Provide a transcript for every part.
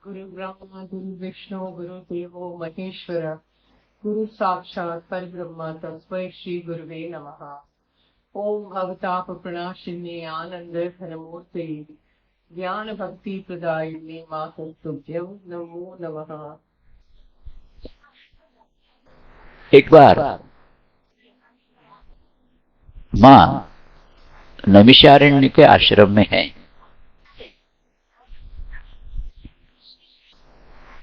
गुरु ब्रह्मा गुरु विष्णु गुरु देवो महेश्वर गुरु साक्षात् परब्रह्म तस्मै श्री गुरुवे नमः। ओम भवताप प्रणाशिने आनंद घनमूर्ते ज्ञान भक्ति प्रदायिने मातुभ्यं नमो नमः। एक बार मां नैमिषारण्य के आश्रम में है,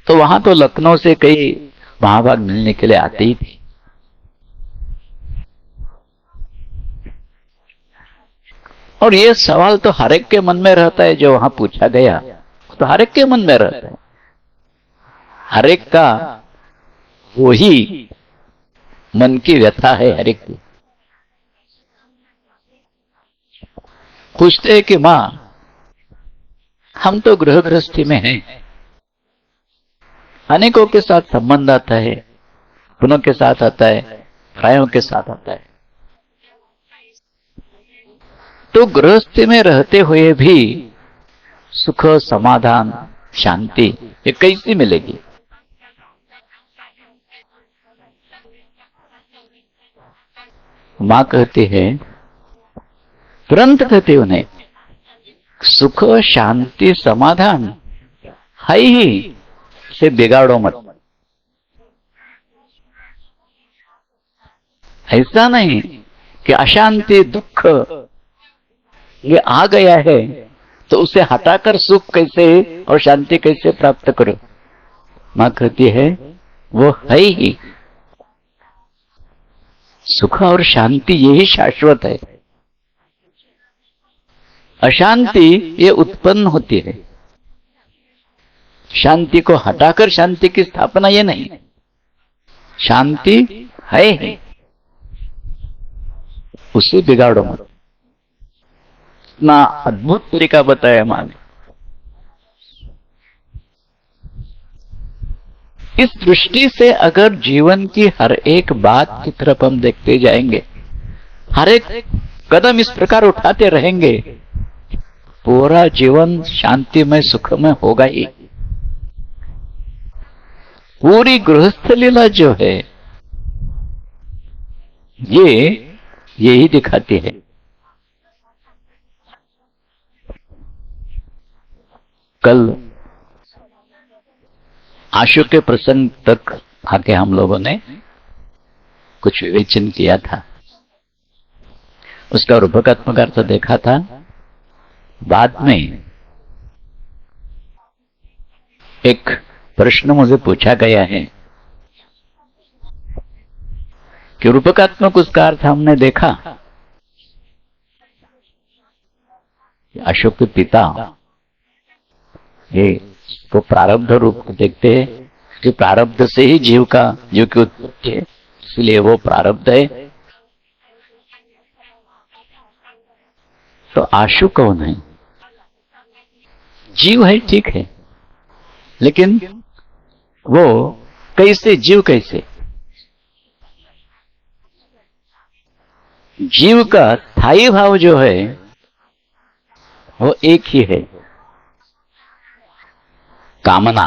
तो वहां तो लखनऊ से कई महाभाग मिलने के लिए आते ही थे। और ये सवाल तो हर एक के मन में रहता है, जो वहां पूछा गया तो हर एक के मन में रहता है। हर एक का वही मन की व्यथा है हर एक की। पूछते हैं कि मां, हम तो गृह गृहस्थी में हैं, अनेकों के साथ संबंध आता है, अपनों के साथ आता है, परायों के साथ आता है, तो गृहस्थी में रहते हुए भी सुख, समाधान, शांति ये कैसी मिलेगी? मां कहती है, तुरंत कहती उन्हें, सुख, शांति, समाधान है ही, से बिगाड़ो मत। ऐसा नहीं कि अशांति, दुख ये आ गया है तो उसे हटाकर सुख कैसे और शांति कैसे प्राप्त करो। मां कहती है, वो है ही, सुख और शांति यही शाश्वत है। अशांति ये उत्पन्न होती है, शांति को हटाकर शांति की स्थापना ये नहीं। शांति है ही, उसे बिगाड़ो मत। इतना अद्भुत तरीका बताया मां ने। इस दृष्टि से अगर जीवन की हर एक बात की तरफ हम देखते जाएंगे, हर एक कदम इस प्रकार उठाते रहेंगे, पूरा जीवन शांतिमय सुखमय होगा ही। पूरी गृहस्थ लीला जो है ये यही दिखाती है। कल आशु के प्रसंग तक आके हम लोगों ने कुछ विवेचन किया था, उसका रूपकात्मक अर्थ देखा था। बाद में एक प्रश्न मुझे पूछा गया है कि रूपकात्मक उसका अर्थ हमने देखा, अशोक के पिता ये तो प्रारब्ध रूप को देखते हैं कि प्रारब्ध से ही जीव की उत्पत्ति है, इसलिए वो प्रारब्ध है। तो आशु कौन है? जीव है, ठीक है, लेकिन वो कैसे जीव? कैसे जीव का स्थायी भाव जो है वो एक ही है, कामना।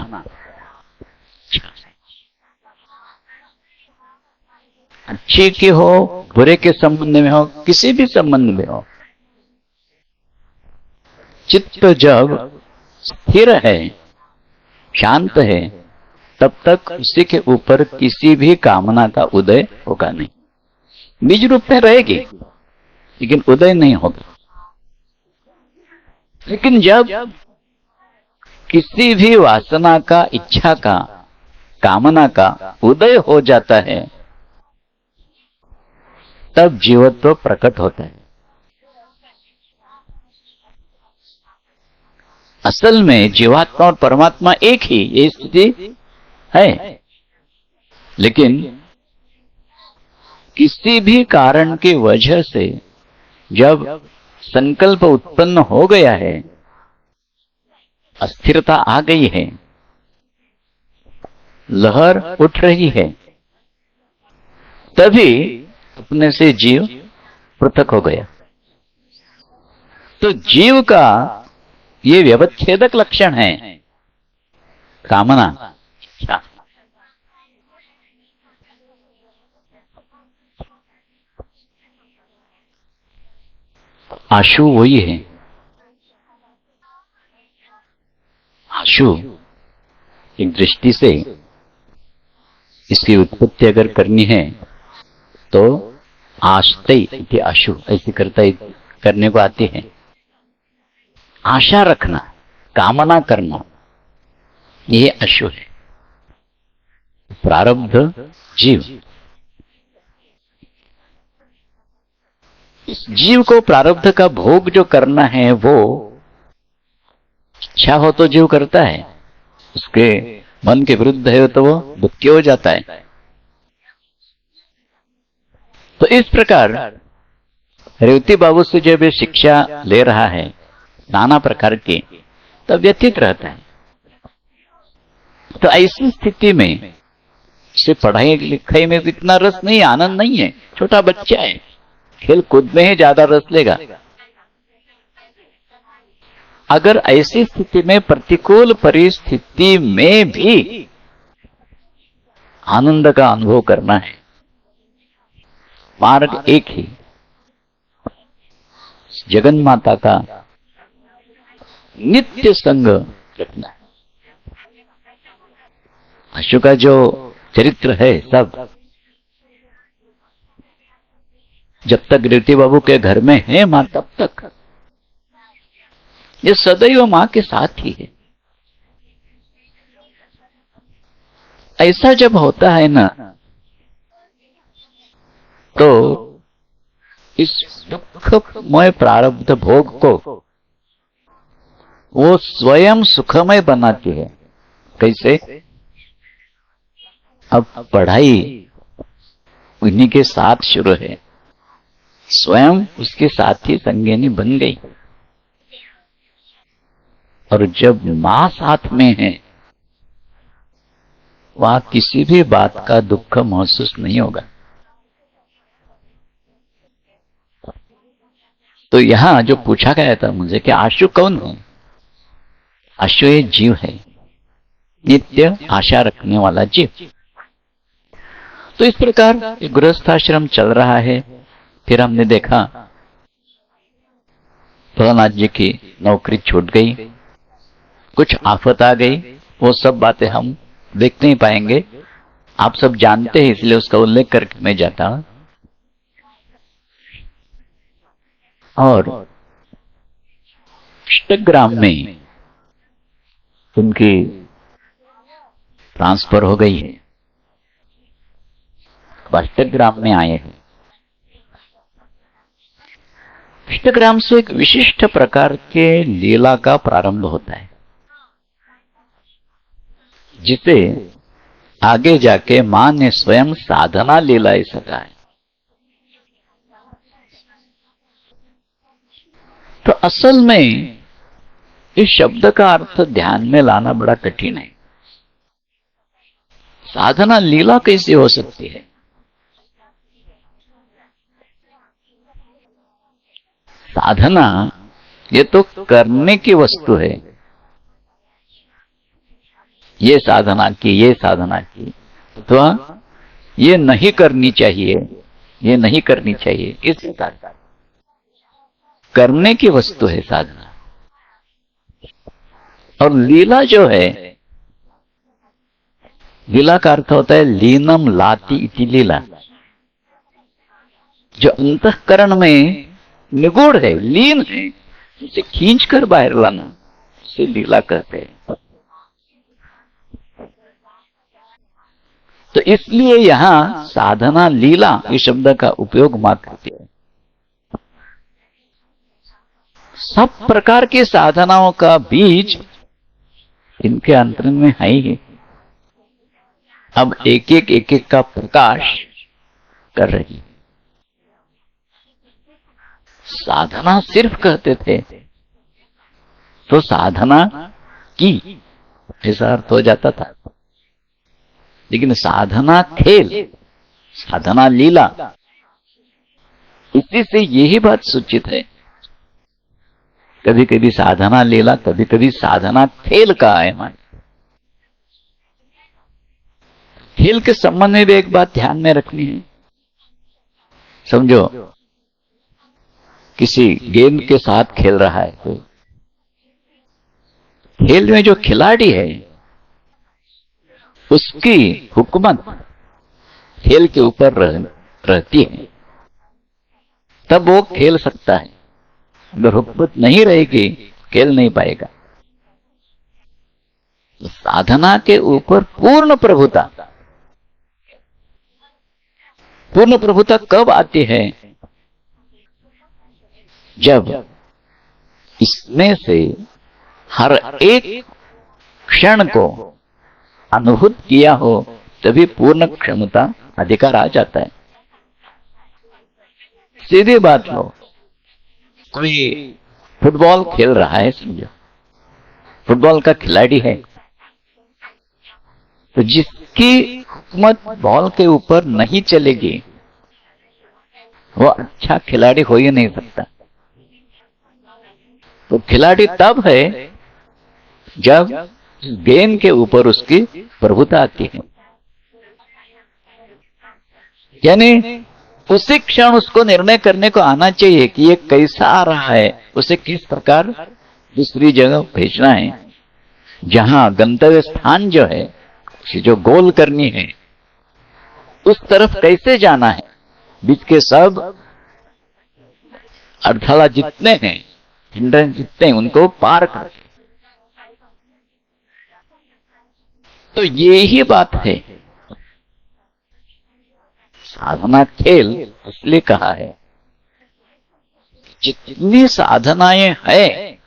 अच्छे की हो, बुरे के संबंध में हो, किसी भी संबंध में हो, चित्त जब स्थिर है, शांत है, तब तक उसी के ऊपर किसी भी कामना का उदय होगा नहीं। बीज रूप में रहेगी लेकिन उदय नहीं होगा। लेकिन जब किसी भी वासना का, इच्छा का, कामना का उदय हो जाता है, तब जीवत्व प्रकट होता है। असल में जीवात्मा और परमात्मा एक ही, ये स्थिति है। लेकिन किसी भी कारण की वजह से जब संकल्प उत्पन्न हो गया है, अस्थिरता आ गई है, लहर उठ रही है, तभी अपने से जीव पृथक हो गया। तो जीव का ये व्यवच्छेदक लक्षण है कामना, इच्छा। आशु वही है। आशु एक दृष्टि से इसकी उत्पत्ति अगर करनी है तो आस्ते इति आशु ऐसे करने को आती है। आशा रखना, कामना करना, यह आशु है। प्रारब्ध जीव, इस जीव को प्रारब्ध का भोग जो करना है वो इच्छा हो तो जीव करता है, उसके मन के विरुद्ध है तो वो दुखी हो जाता है। तो इस प्रकार रेवती बाबू से जब ये शिक्षा ले रहा है नाना प्रकार की, तब व्यथित रहता है। तो ऐसी स्थिति में से पढ़ाई लिखाई में इतना रस नहीं, आनंद नहीं है। छोटा बच्चा है, खेल कूद में ही ज्यादा रस लेगा। अगर ऐसी स्थिति में, प्रतिकूल परिस्थिति में भी आनंद का अनुभव करना है, मार्ग एक ही, जगन माता का नित्य संग रखना है। आशु का जो चरित्र है सब, जब तक रेवती बाबू के घर में है मां तब तक ये सदैव मां के साथ ही है। ऐसा जब होता है ना, तो इस दुखमय प्रारब्ध भोग को वो स्वयं सुखमय बनाती है। कैसे? अब पढ़ाई उन्हीं के साथ शुरू है, स्वयं उसके साथ ही संगिनी बन गई। और जब मां साथ में है, वहां किसी भी बात का दुख महसूस नहीं होगा। तो यहां जो पूछा गया था मुझे कि आशु कौन है? आशु ये जीव है, नित्य आशा रखने वाला जीव। तो इस प्रकार गृहस्थाश्रम चल रहा है। फिर हमने देखा प्रहलाद जी की नौकरी छूट गई, कुछ आफत आ गई। वो सब बातें हम देख नहीं पाएंगे, आप सब जानते हैं, इसलिए उसका उल्लेख करके मैं जाता हूं। और अष्टग्राम में उनकी ट्रांसफर हो गई है, अष्टग्राम में आए हैं। अष्टग्राम से एक विशिष्ट प्रकार के लीला का प्रारंभ होता है, जिसे आगे जाके मां ने स्वयं साधना लीला ऐसा कहा है। तो असल में इस शब्द का अर्थ ध्यान में लाना बड़ा कठिन है। साधना लीला कैसे हो सकती है? साधना ये तो करने की वस्तु है। ये साधना की, ये साधना की, तो ये नहीं करनी चाहिए, ये नहीं करनी चाहिए, इस साधना करने की वस्तु है साधना। और लीला जो है, लीला का अर्थ होता है लीनम लाती इति लीला, जो अंतःकरण में निगूढ़ है, लीन है, उसे खींच कर बाहर लाना, उसे लीला कहते हैं। तो इसलिए यहां साधना लीला इस शब्द का उपयोग मां करती है। सब प्रकार की साधनाओं का बीज इनके अंतरंग में है ही। अब एक एक का प्रकाश कर रही है। साधना सिर्फ कहते थे तो साधना की ऐसा अर्थ हो जाता था, लेकिन साधना खेल, साधना लीला, इसी से यही बात सूचित है। कभी कभी साधना लीला, कभी कभी साधना खेल का है मान। खेल के संबंध में भी एक बात ध्यान में रखनी है। समझो किसी गेंद के साथ खेल रहा है, तो खेल में जो खिलाड़ी है उसकी हुकूमत खेल के ऊपर रहती है, तब वो खेल सकता है। अगर हुकूमत नहीं रहेगी खेल नहीं पाएगा। साधना के ऊपर पूर्ण प्रभुता, पूर्ण प्रभुता कब आती है? जब इसमें से हर एक क्षण को अनुभूत किया हो, तभी पूर्ण क्षमता अधिकार आ जाता है। सीधी बात हो, कोई फुटबॉल खेल रहा है, समझो फुटबॉल का खिलाड़ी है, तो जिसकी हुकूमत बॉल के ऊपर नहीं चलेगी वो अच्छा खिलाड़ी हो ही नहीं सकता। तो खिलाड़ी तब है जब गेंद के ऊपर उसकी प्रभुता आती है, यानी उसी क्षण उसको निर्णय करने को आना चाहिए कि ये कैसा आ रहा है, उसे किस प्रकार दूसरी जगह भेजना है, जहां गंतव्य स्थान जो है, जो गोल करनी है, उस तरफ कैसे जाना है। बीच के सब अड़थला जितने हैं, हिंड्रेंस जितने हैं, उनको पार कर। तो ये ही बात है, साधना खेल इसलिए कहा है। जितनी साधनाएं हैं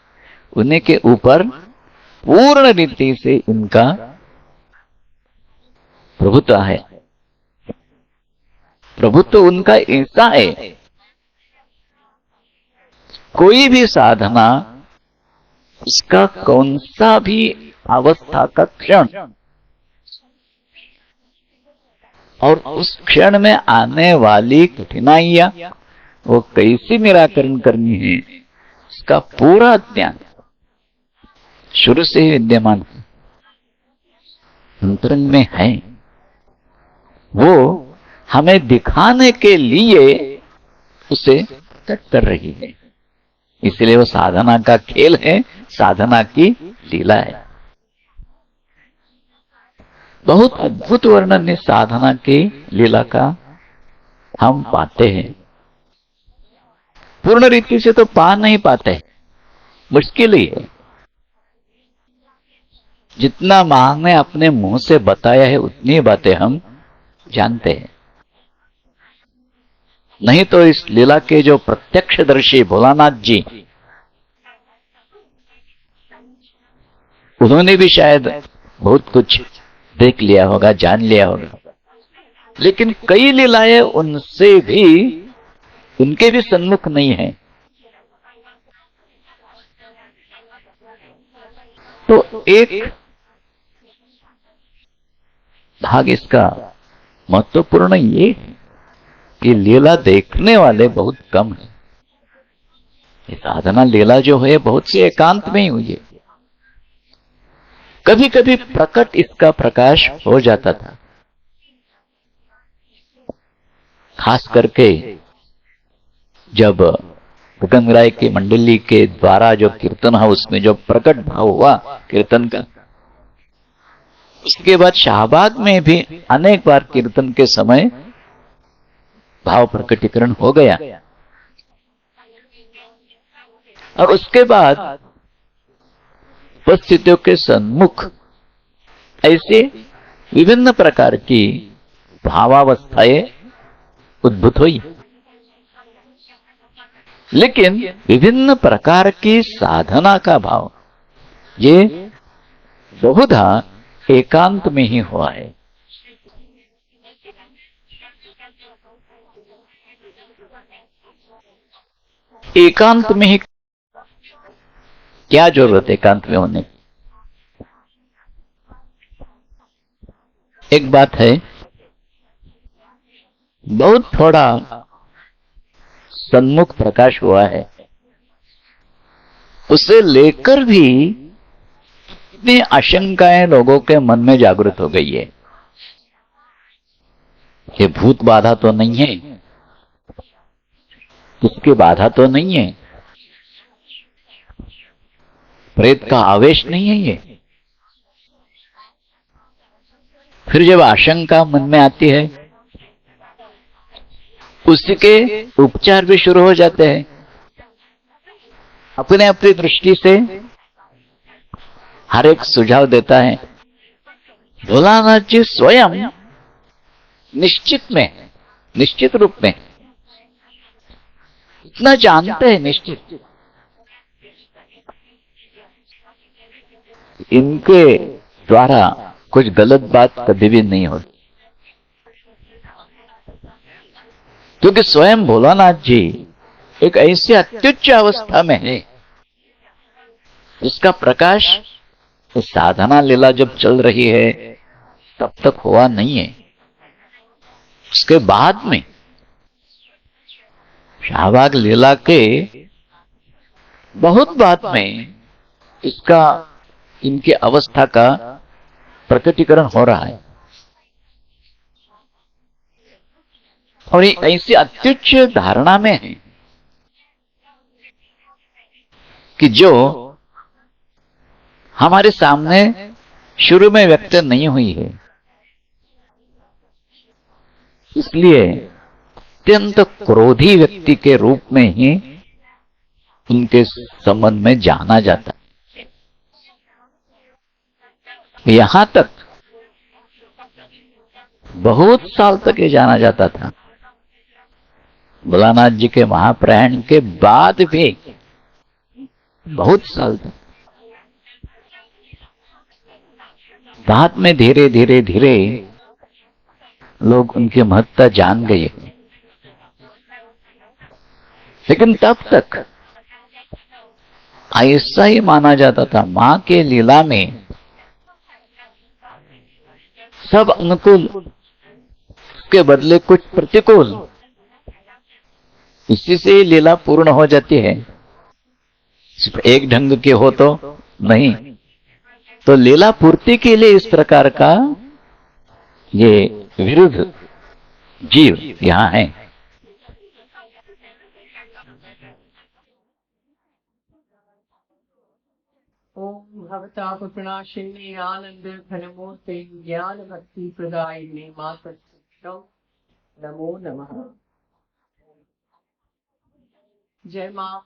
उन्हीं के ऊपर पूर्ण रीति से इनका प्रभुत्व है। प्रभुत्व उनका ऐसा है, कोई भी साधना, उसका कौन सा भी अवस्था का क्षण और उस क्षण में आने वाली कठिनाइयां वो कैसे निराकरण करनी है, इसका पूरा ज्ञान शुरू से ही विद्यमान अंतरंग में है। वो हमें दिखाने के लिए उसे प्रकट कर रही है। इसलिए वो साधना का खेल है, साधना की लीला है। बहुत अद्भुत वर्णन इस साधना की लीला का हम पाते हैं। पूर्ण रीति से तो पा नहीं पाते, मुश्किल ही है। जितना मां ने अपने मुंह से बताया है उतनी बातें हम जानते हैं। नहीं तो इस लीला के जो प्रत्यक्षदर्शी भोलानाथ जी, उन्होंने भी शायद बहुत कुछ देख लिया होगा, जान लिया होगा, लेकिन कई लीलाएं उनसे भी, उनके भी सन्मुख नहीं है। तो एक भाग इसका महत्वपूर्ण ये है कि लीला देखने वाले बहुत कम है। ये साधना लीला जो है बहुत सी एकांत में ही हुई है। कभी कभी प्रकट इसका प्रकाश हो जाता था, खास करके जब गंगराय की मंडली के द्वारा जो कीर्तन है उसमें जो प्रकट भाव हुआ कीर्तन का, उसके बाद शाहबाग में भी अनेक बार कीर्तन के समय भाव प्रकटीकरण हो गया। और उसके बाद उपस्थितियों के सन्मुख ऐसे विभिन्न प्रकार की भावावस्थाएं उद्भूत हुई, लेकिन विभिन्न प्रकार की साधना का भाव ये बहुधा एकांत में ही हुआ है। एकांत में ही क्या जरूरत है एकांत में होने की? एक बात है, बहुत थोड़ा सन्मुख प्रकाश हुआ है, उसे लेकर भी इतनी आशंकाएं लोगों के मन में जागृत हो गई है। ये भूत बाधा तो नहीं है, उसकी बाधा तो नहीं है, प्रेत का आवेश नहीं है ये। फिर जब आशंका मन में आती है, उसके उपचार भी शुरू हो जाते हैं। अपने अपनी दृष्टि से हर एक सुझाव देता है। भोलानाथ जी स्वयं निश्चित रूप में इतना जानते हैं, निश्चित इनके द्वारा कुछ गलत बात कभी भी नहीं होती, क्योंकि स्वयं भोलानाथ जी एक ऐसी अत्युच्च अवस्था में है जिसका प्रकाश साधना लीला जब चल रही है तब तक हुआ नहीं है। उसके बाद में शाहबाग लीला के बहुत बाद में इसका इनकी अवस्था का प्रकटीकरण हो रहा है। और ये ऐसी अत्युच्च धारणा में है कि जो हमारे सामने शुरू में व्यक्त नहीं हुई है, इसलिए अत्यंत क्रोधी व्यक्ति के रूप में ही उनके संबंध में जाना जाता है। यहां तक बहुत साल तक ये जाना जाता था। भोलानाथ जी के महाप्रयाण के बाद भी बहुत साल तक, बाद में धीरे धीरे धीरे लोग उनकी महत्ता जान गए, लेकिन तब तक ऐसा ही माना जाता था मां के लीला में सब अनुकूल के बदले कुछ प्रतिकूल, इसी से लीला पूर्ण हो जाती है। सिर्फ एक ढंग के हो तो नहीं, तो लीला पूर्ति के लिए इस प्रकार का ये विरुद्ध जीव यहां है। ओम भवताप प्रणाशिनी आनंद घनमूर्ते ज्ञान भक्ति प्रदायिनी माता नमो नमः। जय मां।